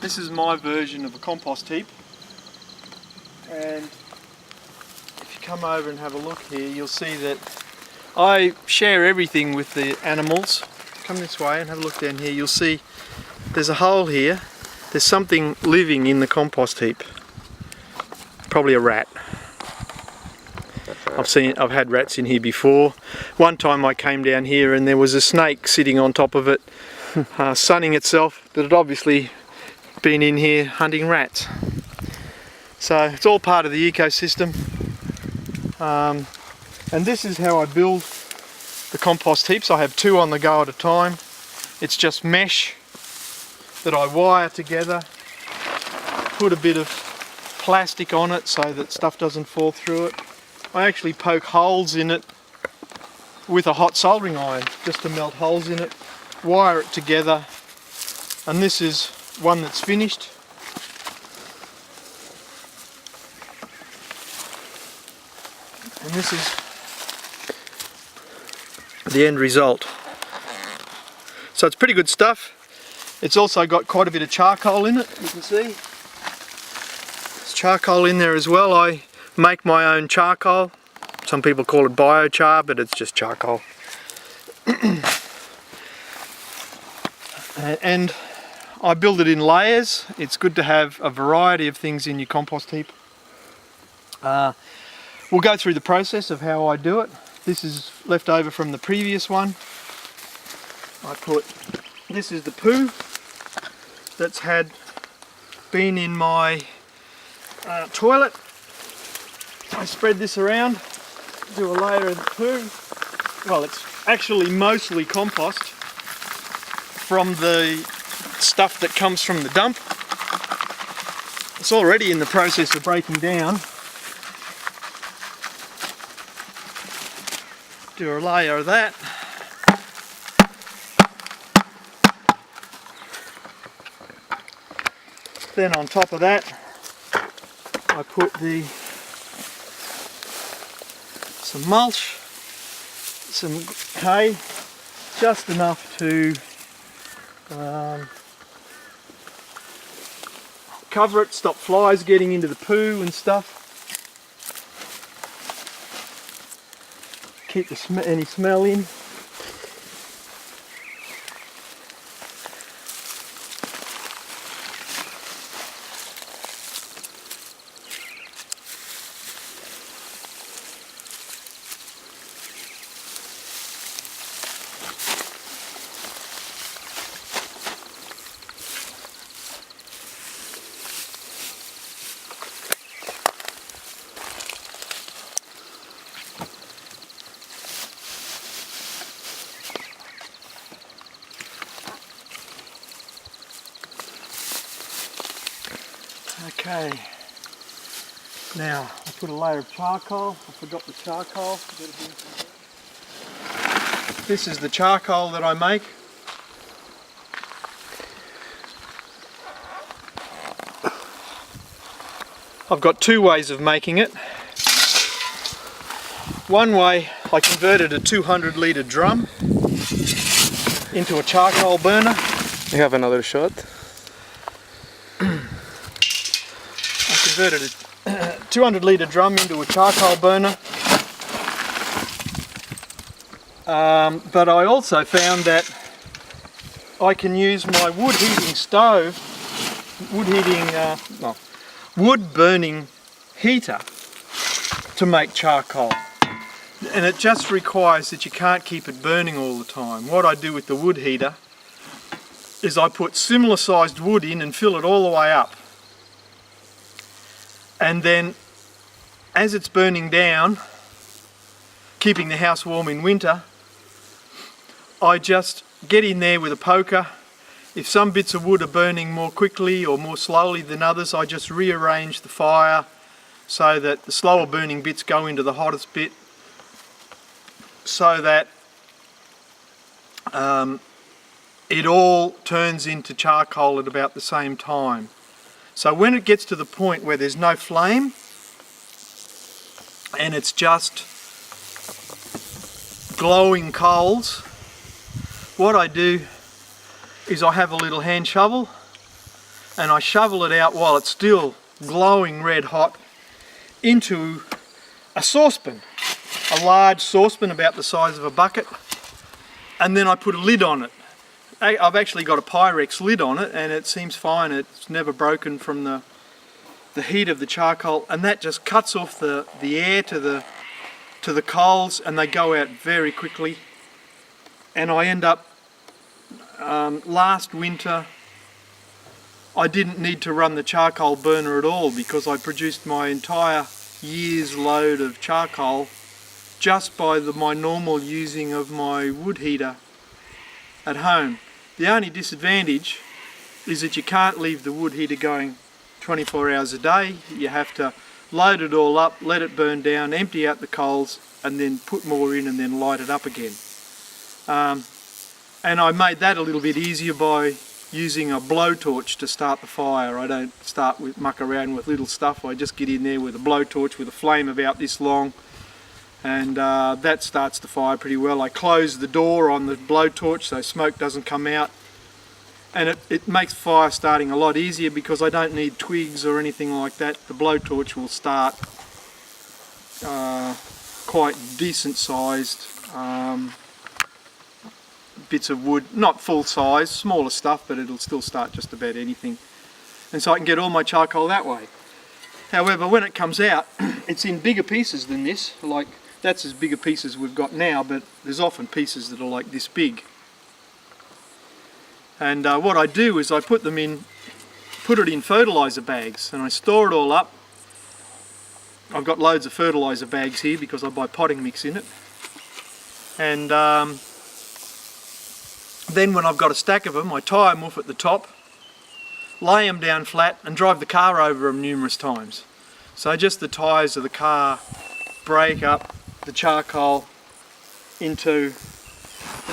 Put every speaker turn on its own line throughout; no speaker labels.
This is my version of a compost heap, and if you come over and have a look here, you'll see that I share everything with the animals. Come this way and have a look down here. You'll see there's a hole here. There's something living in the compost heap. Probably a rat. I've had rats in here before. One time I came down here and there was a snake sitting on top of it, sunning itself, but it obviously been in here hunting rats. So it's all part of the ecosystem. And this is how I build the compost heaps. I have 2 on the go at a time. It's just mesh that I wire together, put a bit of plastic on it so that stuff doesn't fall through it. I actually poke holes in it with a hot soldering iron just to melt holes in it, wire it together, and this is one that's finished. And this is the end result. So it's pretty good stuff. It's also got quite a bit of charcoal in it, you can see. There's charcoal in there as well. I make my own charcoal. Some people call it biochar, but it's just charcoal. And I build it in layers. It's good to have a variety of things in your compost heap. We'll go through the process of how I do it. This is left over from the previous one. This is the poo that's been in my toilet. I spread this around, do a layer of the poo. Well, it's actually mostly compost from the stuff that comes from the dump. It's already in the process of breaking down. Do a layer of that. Then on top of that, I put some mulch, some hay, just enough to cover it, stop flies getting into the poo and stuff. Keep any smell in. Okay, now I put a layer of charcoal. I forgot the charcoal. This is the charcoal that I make. I've got 2 ways of making it. One way, I converted a 200 litre drum into a charcoal burner.
You have another shot?
Converted a 200 litre drum into a charcoal burner, but I also found that I can use my wood heating stove, wood burning heater to make charcoal, and it just requires that you can't keep it burning all the time. What I do with the wood heater is I put similar sized wood in and fill it all the way up. And then, as it's burning down, keeping the house warm in winter, I just get in there with a poker. If some bits of wood are burning more quickly or more slowly than others, I just rearrange the fire so that the slower burning bits go into the hottest bit, so that it all turns into charcoal at about the same time. So when it gets to the point where there's no flame and it's just glowing coals, what I do is I have a little hand shovel and I shovel it out while it's still glowing red hot into a saucepan, a large saucepan about the size of a bucket, and then I put a lid on it. I've actually got a Pyrex lid on it, and it seems fine. It's never broken from the heat of the charcoal, and that just cuts off the air to the coals, and they go out very quickly. And I end up, last winter I didn't need to run the charcoal burner at all, because I produced my entire year's load of charcoal just by my normal using of my wood heater at home. The only disadvantage is that you can't leave the wood heater going 24 hours a day. You have to load it all up, let it burn down, empty out the coals, and then put more in and then light it up again. And I made that a little bit easier by using a blowtorch to start the fire. I don't muck around with little stuff. I just get in there with a blowtorch with a flame about this long, and that starts the fire pretty well. I close the door on the blowtorch so smoke doesn't come out, and it makes fire starting a lot easier because I don't need twigs or anything like that. The blowtorch will start quite decent sized bits of wood, not full size, smaller stuff, but it'll still start just about anything. And so I can get all my charcoal that way. However, when it comes out, it's in bigger pieces than this. Like, that's as big a piece as we've got now, but there's often pieces that are like this big. And what I do is I put it in fertilizer bags, and I store it all up. I've got loads of fertilizer bags here because I buy potting mix in it. And then when I've got a stack of them, I tie them off at the top, lay them down flat, and drive the car over them numerous times. So just the tyres of the car break up the charcoal into,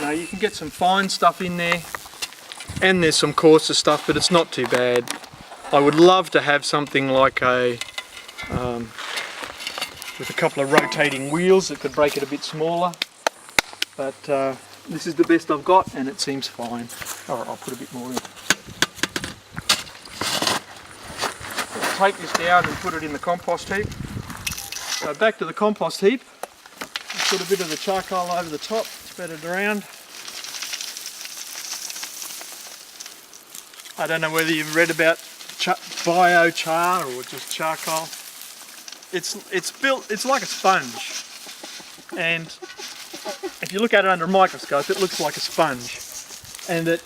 you can get some fine stuff in there, and there's some coarser stuff, but it's not too bad. I would love to have something like with a couple of rotating wheels that could break it a bit smaller, but this is the best I've got, and it seems fine. Alright, I'll put a bit more in. I'll take this down and put it in the compost heap. So back to the compost heap. Put a bit of the charcoal over the top, spread it around. I don't know whether you've read about biochar or just charcoal. It's like a sponge, and if you look at it under a microscope, it looks like a sponge, and it,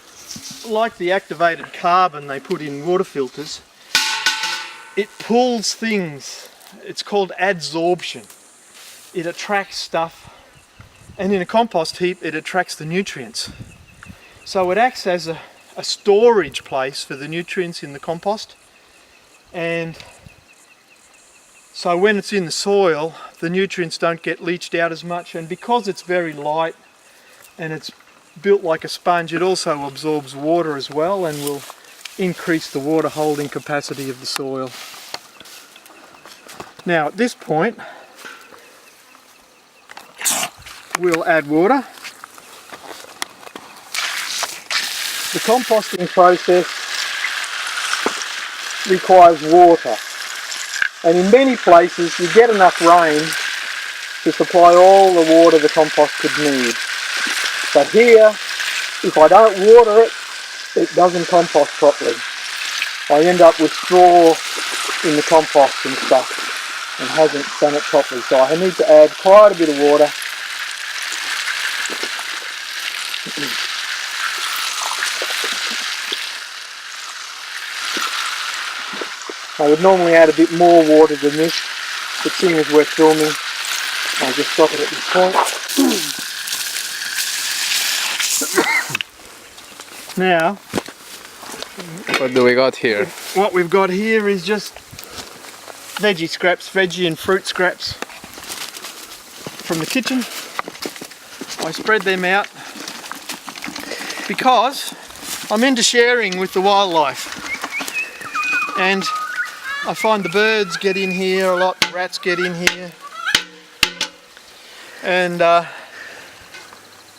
like the activated carbon they put in water filters, it pulls things. It's called adsorption. It attracts stuff, and in a compost heap it attracts the nutrients. So it acts as a storage place for the nutrients in the compost, and so when it's in the soil, the nutrients don't get leached out as much, and because it's very light and it's built like a sponge, it also absorbs water as well and will increase the water holding capacity of the soil. Now at this point, we'll add water. The composting process requires water, and in many places you get enough rain to supply all the water the compost could need. But here, if I don't water it, it doesn't compost properly. I end up with straw in the compost and stuff, and hasn't done it properly. So I need to add quite a bit of water. I would normally add a bit more water than this, but seeing as we're filming, I'll just stop it at this point. Now,
what do we got here?
What we've got here is just veggie scraps, veggie and fruit scraps from the kitchen. I spread them out because I'm into sharing with the wildlife, and I find the birds get in here a lot, the rats get in here, and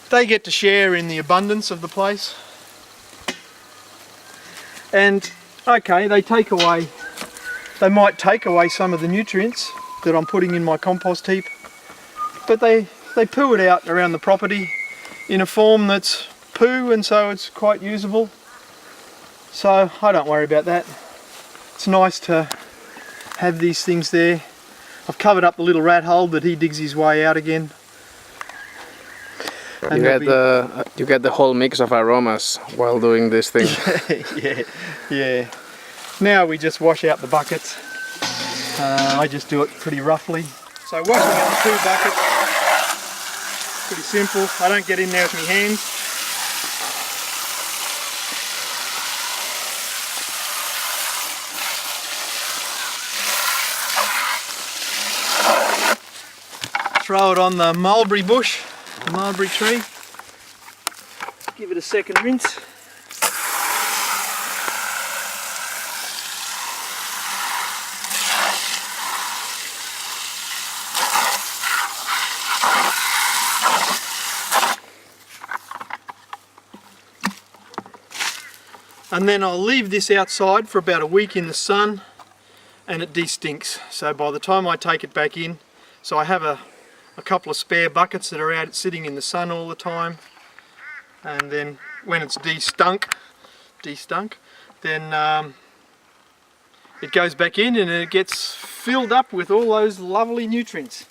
they get to share in the abundance of the place. And Okay, they might take away some of the nutrients that I'm putting in my compost heap, but they poo it out around the property in a form that's poo, and so it's quite usable. So I don't worry about that. It's nice to have these things there. I've covered up the little rat hole that he digs his way out again.
You get the whole mix of aromas while doing this thing.
yeah. Now we just wash out the buckets. I just do it pretty roughly. So washing out the 2 buckets, pretty simple. I don't get in there with my hands. Throw it on the mulberry bush, the mulberry tree. Give it a second rinse. And then I'll leave this outside for about a week in the sun, and it de-stinks. So by the time I take it back in, so I have a couple of spare buckets that are out sitting in the sun all the time, and then when it's de-stunk, then it goes back in and it gets filled up with all those lovely nutrients.